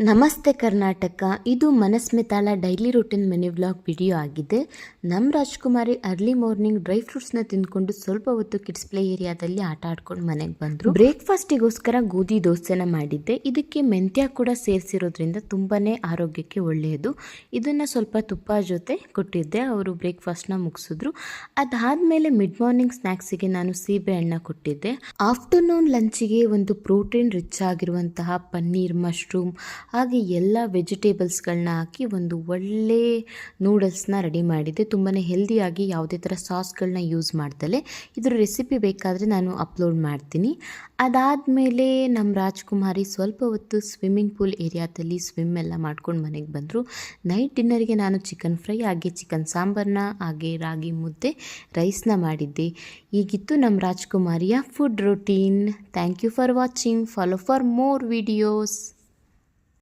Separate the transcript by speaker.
Speaker 1: ನಮಸ್ತೆ ಕರ್ನಾಟಕ. ಇದು ಮನಸ್ಮಿತಾಳ daily routine mini vlog video ಆಗಿದೆ. ನಮ್ಮ ರಾಜ್ಕುಮಾರಿ ಅರ್ಲಿ ಮಾರ್ನಿಂಗ್ ಡ್ರೈ ಫ್ರೂಟ್ಸ್ನ ತಿಂದ್ಕೊಂಡು ಸ್ವಲ್ಪ ಹೊತ್ತು ಕಿಡ್ಸ್ ಪ್ಲೇ ಏರಿಯಾದಲ್ಲಿ ಆಟ ಆಡ್ಕೊಂಡು ಮನೆಗೆ ಬಂದರು. ಬ್ರೇಕ್ಫಾಸ್ಟಿಗೋಸ್ಕರ ಗೋಧಿ ದೋಸೆನ ಮಾಡಿದ್ದೆ. ಇದಕ್ಕೆ ಮೆಂತ್ಯ ಕೂಡ ಸೇರಿಸಿರೋದ್ರಿಂದ ತುಂಬಾ ಆರೋಗ್ಯಕ್ಕೆ ಒಳ್ಳೆಯದು. ಇದನ್ನು ಸ್ವಲ್ಪ ತುಪ್ಪ ಜೊತೆ ಕೊಟ್ಟಿದ್ದೆ. ಅವರು ಬ್ರೇಕ್ಫಾಸ್ಟ್ನ ಮುಗಿಸಿದ್ರು. ಅದಾದಮೇಲೆ ಮಿಡ್ ಮಾರ್ನಿಂಗ್ ಸ್ನ್ಯಾಕ್ಸಿಗೆ ನಾನು ಸೀಬೆ ಹಣ್ಣು ಕೊಟ್ಟಿದ್ದೆ. ಆಫ್ಟರ್ನೂನ್ ಲಂಚಿಗೆ ಒಂದು ಪ್ರೋಟೀನ್ ರಿಚ್ ಆಗಿರುವಂತಹ ಪನ್ನೀರ್, ಮಶ್ರೂಮ್ ಹಾಗೆ ಎಲ್ಲ ವೆಜಿಟೇಬಲ್ಸ್ಗಳನ್ನ ಹಾಕಿ ಒಂದು ಒಳ್ಳೆ ನೂಡಲ್ಸ್ನ ರೆಡಿ ಮಾಡಿದ್ದೆ. ತುಂಬಾ ಹೆಲ್ದಿಯಾಗಿ ಯಾವುದೇ ಥರ ಸಾಸ್ಗಳನ್ನ ಯೂಸ್ ಮಾಡ್ದಲೆ. ಇದ್ರ ರೆಸಿಪಿ ಬೇಕಾದರೆ ನಾನು ಅಪ್ಲೋಡ್ ಮಾಡ್ತೀನಿ. ಅದಾದಮೇಲೆ ನಮ್ಮ ರಾಜ್ಕುಮಾರಿ ಸ್ವಲ್ಪ ಹೊತ್ತು ಸ್ವಿಮ್ಮಿಂಗ್ ಪೂಲ್ ಏರಿಯಾದಲ್ಲಿ ಸ್ವಿಮ್ ಎಲ್ಲ ಮಾಡ್ಕೊಂಡು ಮನೆಗೆ ಬಂದರು. ನೈಟ್ ಡಿನ್ನರ್ಗೆ ನಾನು ಚಿಕನ್ ಫ್ರೈ ಹಾಗೆ ಚಿಕನ್ ಸಾಂಬಾರನ್ನ ಹಾಗೆ ರಾಗಿ ಮುದ್ದೆ ರೈಸ್ನ ಮಾಡಿದ್ದೆ. ಈಗಿತ್ತು ನಮ್ಮ ರಾಜ್ಕುಮಾರಿಯ food routine. Thank you for watching. Follow for more videos.